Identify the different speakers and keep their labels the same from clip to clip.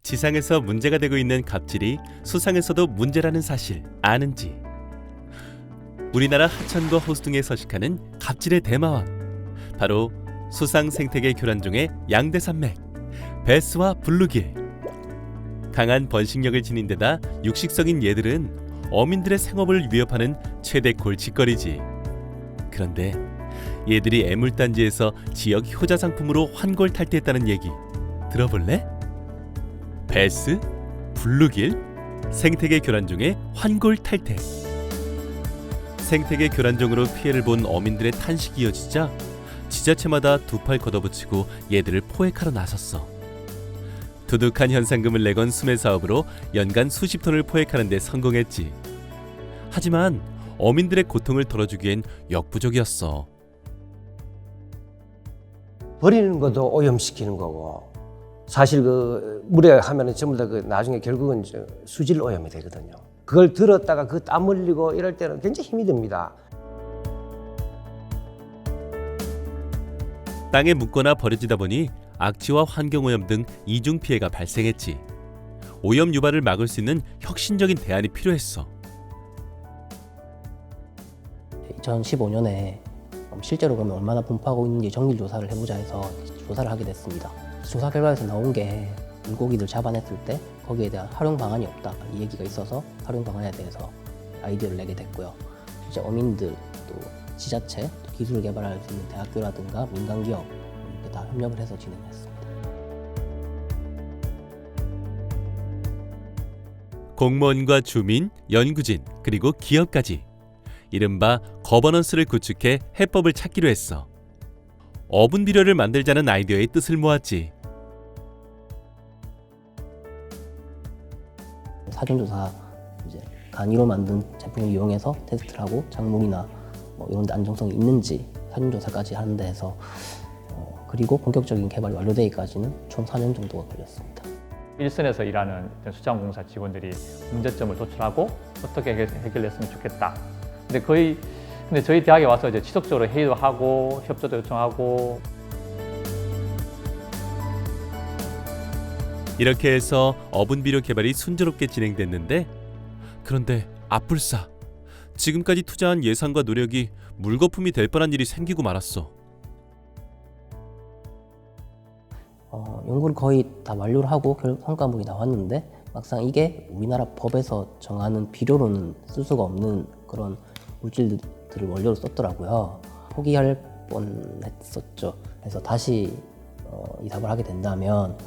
Speaker 1: 지상에서 문제가 되고 있는 갑질이 수상에서도 문제라는 사실 아는지? 우리나라 하천과 호수 등에 서식하는 갑질의 대마왕, 바로 수상 생태계 교란종의 양대산맥, 베스와 블루길. 강한 번식력을 지닌 데다 육식성인 얘들은 어민들의 생업을 위협하는 최대 골칫거리지. 그런데 얘들이 애물단지에서 지역 효자 상품으로 환골탈퇴했다는 얘기 들어볼래? 베스, 블루길, 생태계 교란종의 환골탈퇴. 생태계 교란종으로 피해를 본 어민들의 탄식이 이어지자 지자체마다 두 팔 걷어붙이고 얘들을 포획하러 나섰어. 두둑한 현상금을 내건 수매 사업으로 연간 수십 톤을 포획하는 데 성공했지. 하지만 어민들의 고통을 덜어주기엔 역부족이었어.
Speaker 2: 버리는 것도 오염시키는 거고, 사실 그 물에 하면은 전부 다 그 나중에 결국은 수질 오염이 되거든요. 그걸 들었다가 그 땀 흘리고 이럴 때는 굉장히 힘이 듭니다.
Speaker 1: 땅에 묻거나 버려지다 보니 악취와 환경오염 등 이중 피해가 발생했지. 오염 유발을 막을 수 있는 혁신적인 대안이 필요했어.
Speaker 3: 2015년에 실제로 그러면 얼마나 분포하고 있는지 정밀 조사를 해보자 해서 조사를 하게 됐습니다. 조사 결과에서 나온 게 물고기들 잡아냈을 때 거기에 대한 활용 방안이 없다, 이 얘기가 있어서 활용 방안에 대해서 아이디어를 내게 됐고요. 이제 어민들, 또 지자체, 또 기술을 개발할 수 있는 대학교라든가 민간기업 이렇게 다 협력을 해서 진행했습니다.
Speaker 1: 공무원과 주민, 연구진, 그리고 기업까지 이른바 거버넌스를 구축해 해법을 찾기로 했어. 어분 비료를 만들자는 아이디어의 뜻을 모았지.
Speaker 3: 사전조사, 이제 간이로 만든 제품을 이용해서 테스트를 하고 작물이나 이런 데 안정성이 있는지 사전조사까지 하는 데에서 그리고 본격적인 개발이 완료되기까지는 총 4년 정도가 걸렸습니다.
Speaker 4: 일선에서 일하는 수자원공사 직원들이 문제점을 도출하고 어떻게 해결했으면 좋겠다. 근데 저희 대학에 와서 이제 지속적으로 회의도 하고 협조도 요청하고.
Speaker 1: 이렇게 해서 어분 비료 개발이 순조롭게 진행됐는데, 그런데 앞불싸 지금까지 투자한 예산과 노력이 물거품이 될 뻔한 일이 생기고 말았어.
Speaker 3: 연구를 거의 다 완료를 하고 성과물이 나왔는데 막상 이게 우리나라 법에서 정하는 비료로는 쓸 수가 없는 그런 물질들을 원료로 썼더라고요. 포기할 뻔했었죠. 그래서 다시 이사를 하게 된다면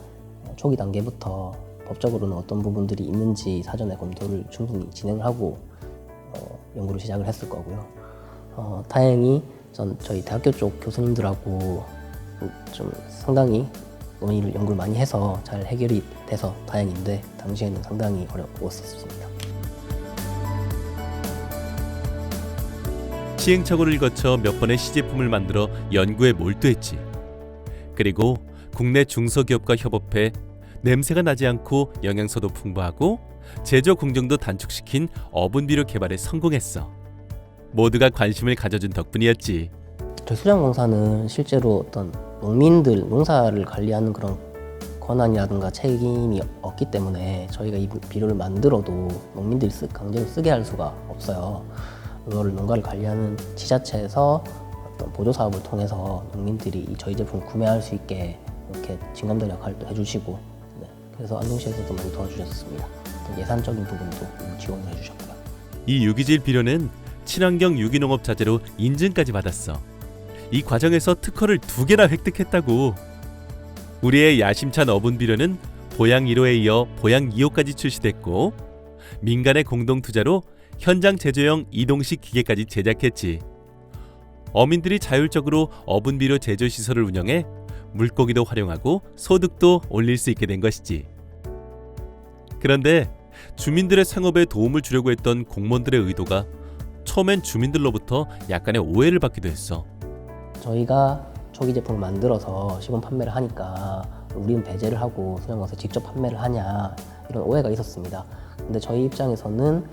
Speaker 3: 초기 단계부터 법적으로는 어떤 부분들이 있는지 사전에 검토를 충분히 진행하고 연구를 시작을 했을 거고요. 다행히 저희 대학교 쪽 교수님들하고 좀 상당히 연구를 많이 해서 잘 해결이 돼서 다행인데 당시에는 상당히 어려웠었습니다.
Speaker 1: 시행착오를 거쳐 몇 번의 시제품을 만들어 연구에 몰두했지. 그리고 국내 중소기업과 협업해 냄새가 나지 않고 영양소도 풍부하고 제조 공정도 단축시킨 어분 비료 개발에 성공했어. 모두가 관심을 가져준 덕분이었지.
Speaker 3: 저희 수자원공사는 실제로 어떤 농민들, 농사를 관리하는 그런 권한이라든가 책임이 없기 때문에 저희가 이 비료를 만들어도 농민들이 강제로 쓰게 할 수가 없어요. 그거를 농가를 관리하는 지자체에서 어떤 보조 사업을 통해서 농민들이 저희 제품을 구매할 수 있게 이렇게 징검다리 역할을 또 해주시고, 그래서 안동시에서도 많이 도와주셨습니다. 예산적인 부분도 지원을 해주셨고요.
Speaker 1: 이 유기질 비료는 친환경 유기농업 자재로 인증까지 받았어. 이 과정에서 특허를 2개나 획득했다고. 우리의 야심찬 어분 비료는 보양 1호에 이어 보양 2호까지 출시됐고, 민간의 공동 투자로 현장 제조용 이동식 기계까지 제작했지. 어민들이 자율적으로 어분 비료 제조 시설을 운영해 물고기도 활용하고 소득도 올릴 수 있게 된 것이지. 그런데 주민들의 생업에 도움을 주려고 했던 공무원들의 의도가 처음엔 주민들로부터 약간의 오해를 받기도 했어.
Speaker 3: 저희가 초기 제품을 만들어서 시범 판매를 하니까 우리는 배제를 하고 수자원공사에 직접 판매를 하냐, 이런 오해가 있었습니다. 근데 저희 입장에서는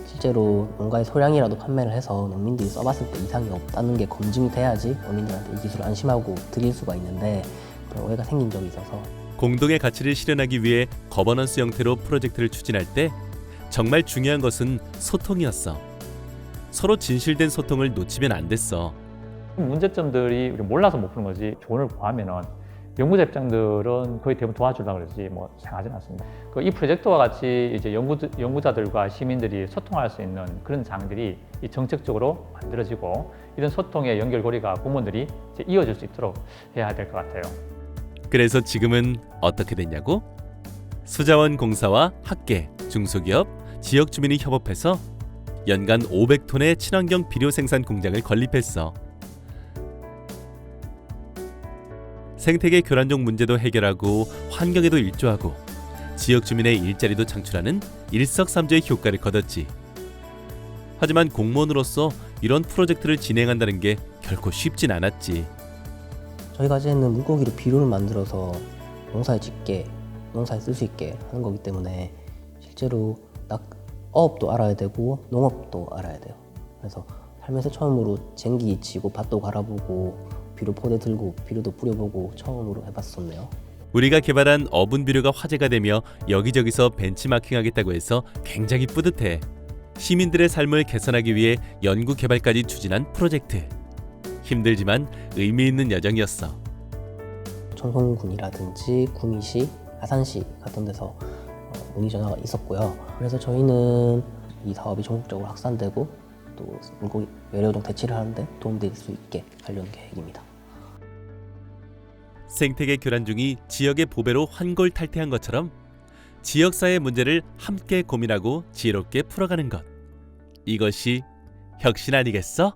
Speaker 3: 실제로 농가의 소량이라도 판매를 해서 농민들이 써봤을 때 이상이 없다는 게 검증이 돼야지 어민들한테 이 기술을 안심하고 드릴 수가 있는데 그런 오해가 생긴 적이 있어서
Speaker 1: 공동의 가치를 실현하기 위해 거버넌스 형태로 프로젝트를 추진할 때 정말 중요한 것은 소통이었어. 서로 진실된 소통을 놓치면 안 됐어.
Speaker 4: 문제점들이 우리 몰라서 못 푸는 거지 조언을 구하면은 연구자 입장들은 거의 대부분 도와주려고 그러지 뭐 생각하진 않습니다. 이 프로젝트와 같이 이제 연구자들과 시민들이 소통할 수 있는 그런 장들이 이 정책적으로 만들어지고 이런 소통의 연결고리가 공무원들이 이제 이어질 수 있도록 해야 될 것 같아요.
Speaker 1: 그래서 지금은 어떻게 됐냐고? 수자원공사와 학계, 중소기업, 지역 주민이 협업해서 연간 500톤의 친환경 비료 생산 공장을 건립했어. 생태계 교란종 문제도 해결하고 환경에도 일조하고 지역 주민의 일자리도 창출하는 일석삼조의 효과를 거뒀지. 하지만 공무원으로서 이런 프로젝트를 진행한다는 게 결코 쉽진 않았지.
Speaker 3: 저희 과제는 물고기로 비료를 만들어서 농사에 쓸 수 있게 하는 거기 때문에 실제로 어업도 알아야 되고 농업도 알아야 돼요. 그래서 살면서 처음으로 쟁기 치고 밭도 갈아보고 비료 포대 들고 비료도 뿌려보고 처음으로 해봤었네요.
Speaker 1: 우리가 개발한 어분 비료가 화제가 되며 여기저기서 벤치마킹하겠다고 해서 굉장히 뿌듯해. 시민들의 삶을 개선하기 위해 연구 개발까지 추진한 프로젝트. 힘들지만 의미 있는 여정이었어.
Speaker 3: 청송군이라든지 구미시, 아산시 같은 데서 문의 전화가 있었고요. 그래서 저희는 이 사업이 전국적으로 확산되고 또 물고기 외래어종 대치를 하는데 도움될 수 있게 하려는 계획입니다.
Speaker 1: 생태계 교란종이 지역의 보배로 환골탈태한 것처럼 지역사회 문제를 함께 고민하고 지혜롭게 풀어가는 것. 이것이 혁신 아니겠어?